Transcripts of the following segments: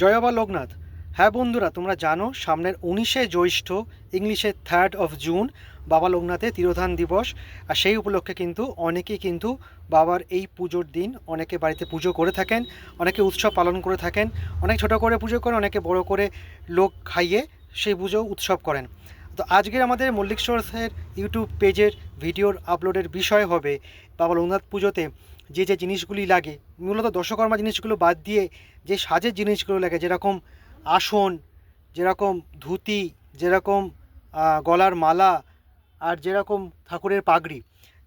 জয় বাবা লোকনাথ। হ্যাঁ বন্ধুরা, তোমরা জানো সামনের 19শে জ্যৈষ্ঠ, ইংলিশে 3 জুন বাবা লোকনাথের তিরোধান দিবস। আর সেই উপলক্ষে কিন্তু অনেকেই কিন্তু বাবার এই পুজোর দিন অনেকে বাড়িতে পুজো করে থাকেন, অনেকে উৎসব পালন করে থাকেন, অনেক ছোটো করে পুজো করেন, অনেকে বড় করে লোক খাইয়ে সেই পুজো উৎসব করেন। তো আজকের আমাদের মল্লিক স্টোর্সের ইউটিউব পেজের ভিডিওর আপলোডের বিষয় হবে বাবা লোকনাথ পুজোতে যে যে জিনিসগুলি লাগে, মূলত দশকর্মা জিনিসগুলো বাদ দিয়ে যে সাজের জিনিসগুলো লাগে, যেরকম আসন, যেরকম ধুতি, যেরকম গলার মালা, আর যেরকম ঠাকুরের পাগড়ি।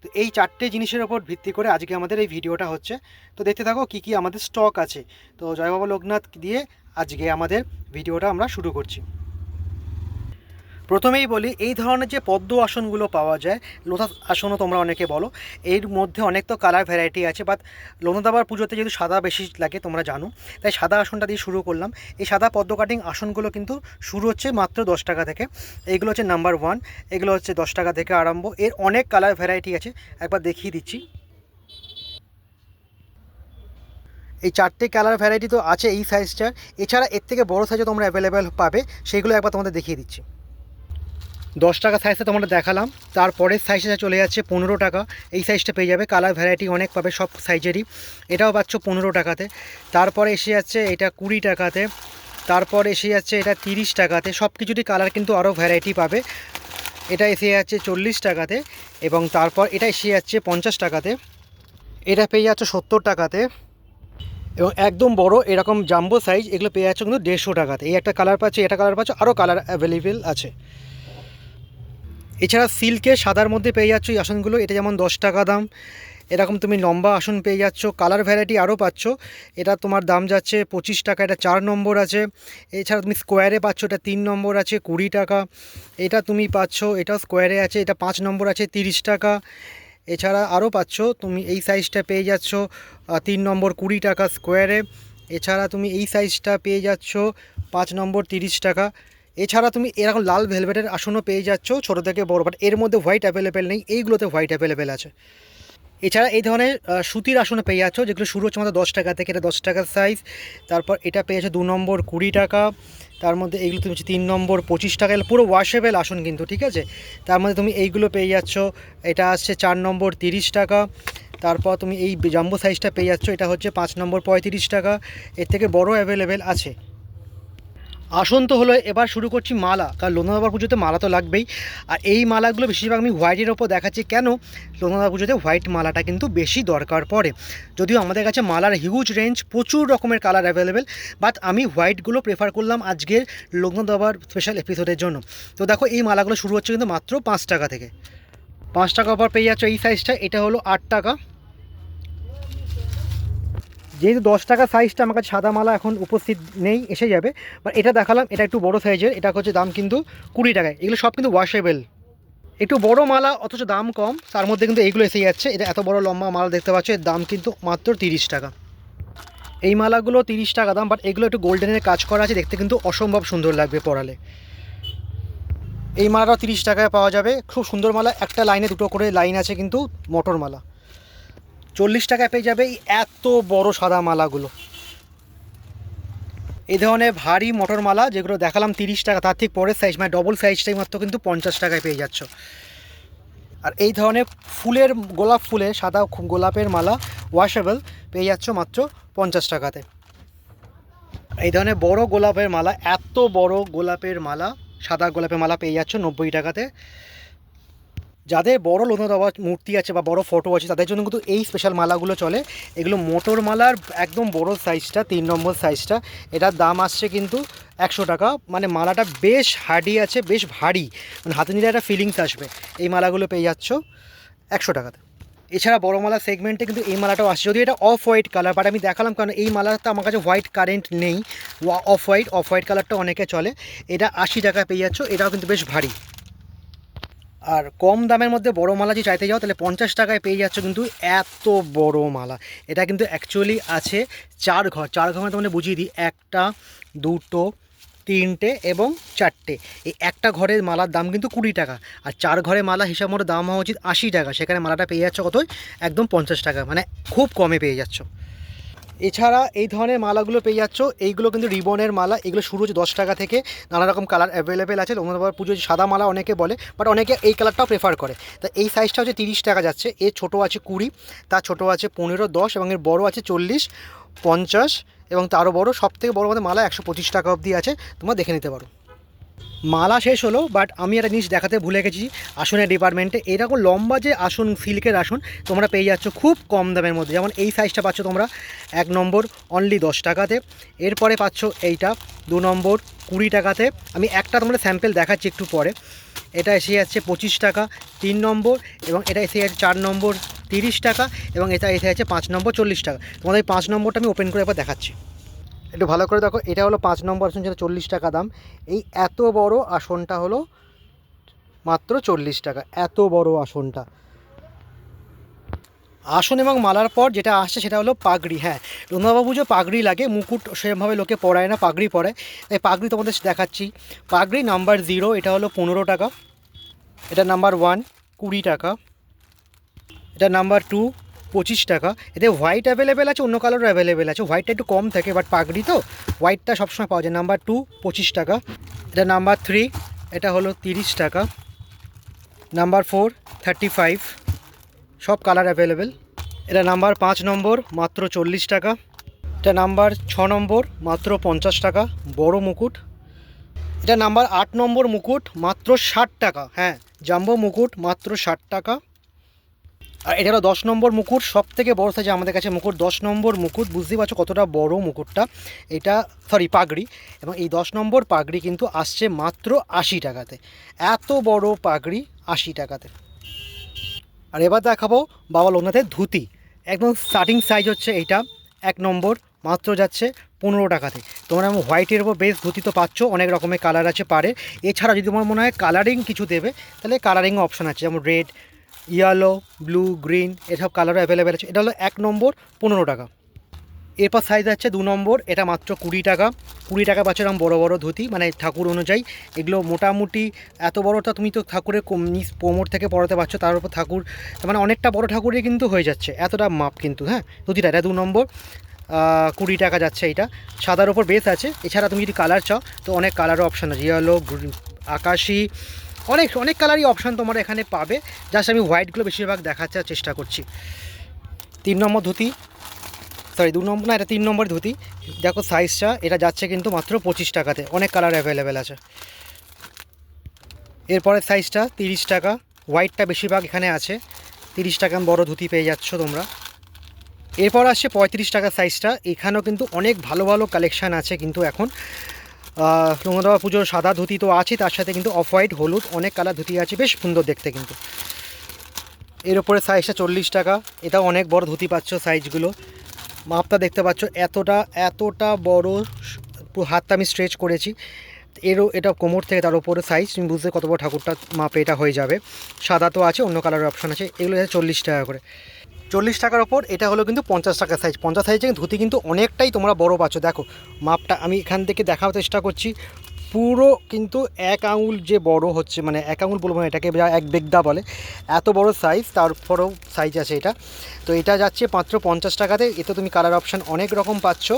তো এই 4টে জিনিসের ওপর ভিত্তি করে আজকে আমাদের এই ভিডিওটা হচ্ছে। তো দেখতে থাকো কী কী আমাদের স্টক আছে। তো জয় বাবা লোকনাথ দিয়ে আজকে আমাদের ভিডিওটা আমরা শুরু করছি। প্রথমেই বলি, এই ধরনের যে পদ্ম আসনগুলো পাওয়া যায়, লোটাস আসনও তোমরা অনেকে বলো, এর মধ্যে অনেক তো কালার ভ্যারাইটি আছে, বাট লোকনাথ বাবার পুজোতে যেহেতু সাদা বেশি লাগে তোমরা জানো, তাই সাদা আসনটা দিয়ে শুরু করলাম। এই সাদা পদ্ম কাটিং আসনগুলো কিন্তু শুরু হচ্ছে মাত্র 10 টাকা থেকে। এইগুলো হচ্ছে নাম্বার 1, এগুলো হচ্ছে 10 টাকা থেকে আরম্ভ। এর অনেক কালার ভ্যারাইটি আছে, একবার দেখিয়ে দিচ্ছি। এই 4টে কালার ভ্যারাইটি তো আছে এই সাইজটার, এছাড়া এর থেকে বড়ো সাইজও তোমরা অ্যাভেলেবেল পাবে, সেইগুলো একবার তোমাদের দেখিয়ে দিচ্ছি। 10 টাকা সাইজটা তোমরা দেখালাম, তারপরের সাইজটা চলে যাচ্ছে 15 টাকা। এই সাইজটা পেয়ে যাবে, কালার ভ্যারাইটি অনেক পাবে সব সাইজেরই। এটাও পাচ্ছ 15 টাকাতে। তারপরে এসে যাচ্ছে এটা 20 টাকাতে। তারপর এসে যাচ্ছে এটা 30 টাকাতে। সব কিছুরই কালার কিন্তু আরও ভ্যারাইটি পাবে। এটা এসে যাচ্ছে 40 টাকাতে, এবং তারপর এটা এসে যাচ্ছে 50 টাকাতে। এটা পেয়ে যাচ্ছে 70 টাকাতে, এবং একদম বড় এরকম জাম্বো সাইজ এগুলো পেয়ে যাচ্ছে কিন্তু 150 টাকাতে। এই একটা কালার পাচ্ছে, এটা কালার পাচ্ছে, আরও কালার অ্যাভেলেবেল আছে। এছাড়া সিল্কের সাদার মধ্যে পেয়ে যাচ্ছ এই আসনগুলো, এটা যেমন 10 টাকা দাম। এরকম তুমি লম্বা আসন পেয়ে যাচ্ছ, কালার ভ্যারাইটি আরও পাচ্ছ। এটা তোমার দাম যাচ্ছে 25 টাকা, এটা 4 নম্বর আছে। এছাড়া তুমি স্কোয়ারে পাচ্ছ, এটা 3 নম্বর আছে 20 টাকা। এটা তুমি পাচ্ছ, এটাও স্কোয়ারে আছে, এটা 5 নম্বর আছে 30 টাকা। এছাড়া আরও পাচ্ছ তুমি এই সাইজটা পেয়ে যাচ্ছ 3 নম্বর 20 টাকা স্কোয়ারে। এছাড়া তুমি এই সাইজটা পেয়ে যাচ্ছ 5 নম্বর 30 টাকা। এছাড়া তুমি এরকম লাল ভেলভেটের আসনও পেয়ে যাচ্ছ ছোটো থেকে বড়, বাট এর মধ্যে হোয়াইট অ্যাভেলেবেল নেই, এইগুলোতে হোয়াইট অ্যাভেলেবেল আছে। এছাড়া এই ধরনের সুতির আসনও পেয়ে যাচ্ছ, যেগুলো শুরু হচ্ছে আমাদের 10 টাকা থেকে, এটা 10 টাকার সাইজ। তারপর এটা পেয়ে যাচ্ছে 2 নম্বর 20 টাকা। তার মধ্যে এইগুলো তুমি 3 নম্বর 25 টাকা, পুরো ওয়াশেবেল আসন কিন্তু, ঠিক আছে। তার মধ্যে তুমি এইগুলো পেয়ে যাচ্ছ, এটা আসছে 4 নম্বর 30 টাকা। তারপর তুমি এই জাম্বো সাইজটা পেয়ে যাচ্ছ, এটা হচ্ছে 5 নম্বর 35 টাকা। এর থেকে বড় অ্যাভেলেবেল আছে। আসন তো হলো, এবার শুরু করছি মালা, কারণ লোকনাথ বাবার পুজোতে মালা তো লাগবেই। আর এই মালাগুলো বেশিরভাগ আমি হোয়াইটের ওপর দেখাচ্ছি, কেন লোকনাথ বাবার পুজোতে হোয়াইট মালাটা কিন্তু বেশি দরকার পড়ে। যদিও আমাদের কাছে মালার হিউজ রেঞ্জ, প্রচুর রকমের কালার অ্যাভেলেবেল, বাট আমি হোয়াইটগুলো প্রেফার করলাম আজকের লোকনাথ বাবার স্পেশাল এপিসোডের জন্য। তো দেখো এই মালাগুলো শুরু হচ্ছে কিন্তু মাত্র 5 টাকা থেকে। 5 টাকা পর পেয়ে যাচ্ছ এই সাইজটা, এটা হলো 8 টাকা। যেহেতু 10 টাকা সাইজটা আমার কাছে সাদা মালা এখন উপস্থিত নেই, এসে যাবে, বাট এটা দেখালাম, এটা একটু বড় সাইজের, এটা হচ্ছে দাম কিন্তু 20 টাকায়। এগুলো সব কিন্তু ওয়াশেবেল, একটু বড় মালা অথচ দাম কম, তার মধ্যে কিন্তু এইগুলো এসে যাচ্ছে। এটা এত বড় লম্বা মালা দেখতে পাচ্ছ, এর দাম কিন্তু মাত্র 30 টাকা। এই মালাগুলো 30 টাকা দাম, বাট এগুলো একটু গোল্ডেনের কাজ করা আছে, দেখতে কিন্তু অসম্ভব সুন্দর লাগবে পরালে। এই মালাটাও 30 টাকায় পাওয়া যাবে, খুব সুন্দর মালা, একটা লাইনে দুটো করে লাইন আছে কিন্তু, মটর মালা। 40 টাকায় পেয়ে যাবে এই এত বড় সাদা মালাগুলো। এই ধরনের ভারী মটর মালা যেগুলো দেখালাম 30 টাকা, তার ঠিক পরের সাইজ মানে ডবল সাইজটাই মাত্র কিন্তু 50 টাকায় পেয়ে যাচ্ছ। আর এই ধরনের ফুলের, গোলাপ ফুলের, সাদা গোলাপের মালা ওয়াশেবল পেয়ে যাচ্ছ মাত্র 50 টাকাতে। এই ধরনের বড় গোলাপের মালা, এত বড় গোলাপের মালা, সাদা গোলাপের মালা পেয়ে যাচ্ছ 90 টাকাতে। যাদের বড় লোকনাথ বাবার মূর্তি আছে বা বড় ফটো আছে, তাদের জন্য কিন্তু এই স্পেশাল মালাগুলো চলে। এগুলো মোটর মালার একদম বড় সাইজটা, 3 নম্বর সাইজটা, এটার দাম আসছে কিন্তু 100 টাকা। মানে মালাটা বেশ হার্ডি আছে, বেশ ভারী, মানে হাতে নিলে একটা ফিলিংস আসবে। এই মালাগুলো পেয়ে যাচ্ছ 100 টাকাতে। এছাড়া বড় মালা সেগমেন্টে কিন্তু এই মালাটাও আসছে, যদিও এটা অফ হোয়াইট কালার, বাট আমি দেখালাম কারণ এই মালাটা আমার কাছে হোয়াইট কারেন্ট নেই, অফ হোয়াইট কালারটা অনেকে চলে। এটা 80 টাকা পেয়ে যাচ্ছ, এটাও কিন্তু বেশ ভারী। আর কম দামের মধ্যে বড় মালা যদি চাইতে যাও, তাহলে 50 টাকায় পেয়ে যাচ্ছ কিন্তু এত বড় মালা। এটা কিন্তু অ্যাকচুয়ালি আছে 4 ঘর, 4 ঘর মানে তোমাদের বুঝিয়ে দিই, 1টা 2টো 3টে এবং 4টে। এই একটা ঘরের মালার দাম কিন্তু 20 টাকা, আর 4 ঘরের মালা হিসাব মতো দাম হওয়া উচিত 80 টাকা। সেখানে মালাটা পেয়ে যাচ্ছ কত, একদম 50 টাকা, মানে খুব কমে পেয়ে যাচ্ছ। এছাড়া এই ধরনের মালাগুলো পেয়ে যাচ্ছ, এইগুলো কিন্তু রিবনের মালা, এগুলো শুরু হচ্ছে 10 টাকা থেকে, নানা রকম কালার অ্যাভেলেবেল আছে। রবীন্দ্রনাথ পুজো সাদা মালা অনেকে বলে, বাট অনেকে এই কালারটাও প্রেফার করে। তা এই সাইজটা হচ্ছে 30 টাকা যাচ্ছে, এর ছোটো আছে 20, তার ছোটো আছে 15, 10 এবং এর বড়ো আছে 40, 50 এবং তারও বড়ো। সব থেকে বড়ো আমাদের মালা 125 টাকা অবধি আছে, তোমরা দেখে নিতে পারো। মালা শেষ হলো, বাট আমি একটা জিনিস দেখাতে ভুলে গেছি আসনের ডিপার্টমেন্টে। এরকম লম্বা যে আসন, সিল্কের আসন তোমরা পেয়ে যাচ্ছ খুব কম দামের মধ্যে। যেমন এই সাইজটা পাচ্ছ তোমরা 1 নম্বর অনলি 10 টাকাতে। এরপরে পাচ্ছ এইটা 2 নম্বর 20 টাকাতে। আমি একটা তোমরা স্যাম্পেল দেখাচ্ছি একটু পরে। এটা এসে যাচ্ছে 25 টাকা 3 নম্বর, এবং এটা এসে যাচ্ছে 4 নম্বর 30 টাকা, এবং এটা এসে যাচ্ছে 5 নম্বর 40 টাকা। তোমাদের এই 5 নম্বরটা আমি ওপেন করে একবার দেখাচ্ছি, একটু ভালো করে দেখো। এটা হলো 5 নম্বর আসন, যেটা 40 টাকা দাম। এই এত বড় আসনটা হলো মাত্র 40 টাকা, এত বড় আসনটা। আসন এবং মালার পর যেটা আসছে সেটা হলো পাগড়ি। হ্যাঁ, রবীন্দ্রনাথ পুজো পাগড়ি লাগে, মুকুট সেরকমভাবে লোকে পরায় না, পাগড়ি পরায়। তাই পাগড়ি তোমাদের দেখাচ্ছি। পাগড়ি নাম্বার 0 এটা হলো 15 টাকা, এটা নাম্বার 1 20 টাকা, এটা নাম্বার 2 25 টাকা। এতে হোয়াইট অ্যাভেলেবেল আছে, অন্য কালারও অ্যাভেলেবেল আছে। হোয়াইটটা একটু কম থাকে, বাট পাগড়ি তো হোয়াইটটা সবসময় পাওয়া যায়। নাম্বার 2 25 টাকা, এটা নাম্বার 3 এটা হলো 30 টাকা, নাম্বার 4 35, সব কালার অ্যাভেলেবেল। এটা নাম্বার 5 নম্বর মাত্র 40 টাকা, এটা নাম্বার 6 নম্বর মাত্র 50 টাকা, বড় মুকুট। এটা নাম্বার 8 নম্বর মুকুট মাত্র 60 টাকা। হ্যাঁ, জাম্বো মুকুট মাত্র 60 টাকা। আর এটা হলো 10 নম্বর মুকুট, সব থেকে বড় সাইজ আমাদের কাছে মুকুট। 10 নম্বর মুকুট, বুঝতেই পারছো কতটা বড় মুকুটটা। এটা পাগড়ি, এবং এই 10 নম্বর পাগড়ি কিন্তু আসছে মাত্র 80 টাকাতে। এত বড় পাগড়ি 80 টাকাতে। আর এবার দেখাবো বাবা লোকনাথের ধুতি। একদম স্টার্টিং সাইজ হচ্ছে এইটা 1 নম্বর, মাত্র যাচ্ছে 15 টাকাতে। তোমরা হোয়াইটের উপর বেশ ধুতি তো পাচ্ছ, অনেক রকমের কালার আছে পারে। এছাড়া যদি তোমার মনে হয় কালারিং কিছু দেবে, তাহলে কালারিং অপশান আছে, যেমন রেড, ইয়েলো, ব্লু, গ্রিন, এসব কালারও অ্যাভেলেবেল আছে। এটা হলো 1 নম্বর 15 টাকা। এরপর সাইজ আছে 2 নম্বর, এটা মাত্র 20 টাকা। 20 টাকা পাচ্ছ এরকম বড়ো বড়ো ধুতি, মানে ঠাকুর অনুযায়ী। এগুলো মোটামুটি এত বড়োটা তুমি তো ঠাকুরের কোমর থেকে পড়াতে পারছো, তার উপর ঠাকুর, মানে অনেকটা বড় ঠাকুরই কিন্তু হয়ে যাচ্ছে, এতটা মাপ কিন্তু। হ্যাঁ, ধুতিটা এটা 2 নম্বর 20 টাকা যাচ্ছে। এইটা সাদার ওপর বেস আছে। এছাড়া তুমি যদি কালার চাও তো অনেক কালারও অপশান আছে, ইয়েলো, আকাশি, অনেক অনেক কালারই অপশান তোমরা এখানে পাবে। জাস্ট আমি হোয়াইটগুলো বেশিরভাগ দেখাতে চেষ্টা করছি। 3 নম্বর ধুতি, 2 নম্বর না, এটা 3 নম্বর ধুতি। দেখো সাইজটা, এটা যাচ্ছে কিন্তু মাত্র 25 টাকাতে, অনেক কালার অ্যাভেলেবেল আছে। এরপরের সাইজটা 30 টাকা, হোয়াইটটা বেশিরভাগ এখানে আছে। 30 টাকা বড় ধুতি পেয়ে যাচ্ছ তোমরা। এরপর আসছে 35 টাকা সাইজটা। এখানেও কিন্তু অনেক ভালো ভালো কালেকশান আছে কিন্তু এখন। রবীন্দ্রনাথ পুজোর সাদা ধুতি তো আছে, তার সাথে কিন্তু অফ হোয়াইট, হলুদ, অনেক কালার ধুতি আছে, বেশ সুন্দর দেখতে কিন্তু। এর উপরে সাইজটা 40 টাকা, এটাও অনেক বড় ধুতি পাচ্ছ। সাইজগুলো মাপটা দেখতে পাচ্ছ, এতটা বড়, পুরো হাতটা আমি স্ট্রেচ করেছি। এটা কোমর থেকে তার উপরে সাইজ, তুমি বুঝতে কত বড় ঠাকুরটা মাপে এটা হয়ে যাবে। সাদা তো আছে, অন্য কালারের অপশান আছে। এগুলো 40 টাকা করে। 40 টাকার ওপর এটা হলো কিন্তু 50 টাকা সাইজ। 50 সাইজের ধুতি কিন্তু অনেকটাই তোমরা বড় পাচ্ছ। দেখো মাপটা আমি এখান থেকে দেখার চেষ্টা করছি, পুরো কিন্তু 1 আঙুল যে বড় হচ্ছে, মানে 1 আঙুল বলবো না, এটাকে 1 বেগদা বলে, এত বড় সাইজ। তারপরেও সাইজ আছে এটা। তো এটা যাচ্ছে মাত্র 50 টাকাতে। এতে তুমি কালার অপশান অনেক রকম পাচ্ছ।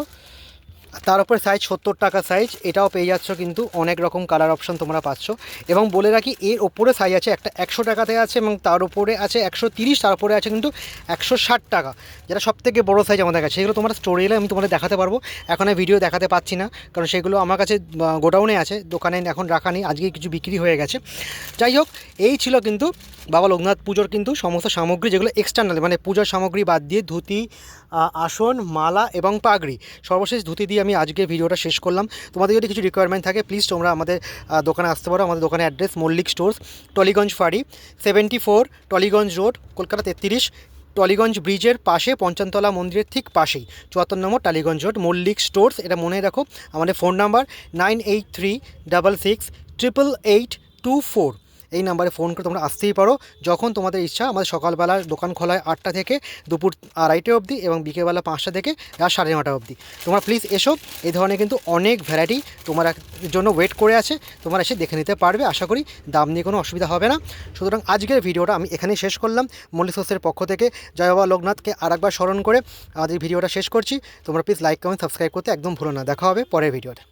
তার উপরে সাইজ 70 টাকা সাইজ, এটাও পেয়ে যাচ্ছ কিন্তু অনেক রকম কালার অপশান তোমরা পাচ্ছ। এবং বলে রাখি, এর ওপরে সাইজ আছে একটা 100 টাকাতে আছে, এবং তার উপরে আছে 130, তার উপরে আছে কিন্তু 160 টাকা, যেটা সবথেকে বড় সাইজ আমাদের কাছে। সেগুলো তোমরা স্টোরে এলে আমি তোমাদের দেখাতে পারবো, এখন আমি ভিডিও দেখাতে পাচ্ছি না, কারণ সেগুলো আমার কাছে গোডাউনে আছে, দোকানে এখন রাখা নেই, আজকে কিছু বিক্রি হয়ে গেছে। যাই হোক, এই ছিল কিন্তু বাবা লোকনাথ পুজোর কিন্তু সমস্ত সামগ্রী, যেগুলো এক্সটার্নাল, মানে পূজার সামগ্রী বাদ দিয়ে ধুতি, আসন, মালা এবং পাগড়ি। সর্বশেষ ধুতি দিয়ে আমি আজকে ভিডিওটা শেষ করলাম। তোমাদের যদি কিছু রিকোয়ারমেন্ট থাকে, প্লিজ তোমরা আমাদের দোকানে আসতে পারো। আমাদের দোকানের অ্যাড্রেস মল্লিক স্টোর্স, টলিগঞ্জ ফাঁড়ি, 74 টলিগঞ্জ রোড, কলকাতা 33, টলিগঞ্জ ব্রিজের পাশে, পঞ্চমতলা মন্দিরের ঠিক পাশেই, 74 নম্বর টালিগঞ্জ রোড, মল্লিক স্টোর্স। এটা মনে রাখো। আমাদের ফোন নাম্বার 9836668824, এই নাম্বারে ফোন করে তোমরা আসতেই পারো যখন তোমাদের ইচ্ছা। আমাদের সকালবেলা দোকান খোলা হয় 8টা থেকে দুপুর 2:30 অবধি এবং বিকেলবেলা 5টা থেকে রাত 9:30 অবধি। তোমরা প্লিজ এসো, এই ধরনের কিন্তু অনেক ভ্যারাইটি তোমার জন্য ওয়েট করে আছে, তোমরা এসে দেখে নিতে পারবে। আশা করি দাম নিয়ে কোনো অসুবিধা হবে না। সুতরাং আজকের ভিডিওটা আমি এখানেই শেষ করলাম। মল্লিক সোর্সের পক্ষ থেকে জয় বাবা লোকনাথকে আরেকবার স্মরণ করে আমাদের ভিডিওটা শেষ করছি। তোমরা প্লিজ লাইক কমেন্ট সাবস্ক্রাইব করতে একদম ভুলো না। দেখা হবে পরের ভিডিওতে।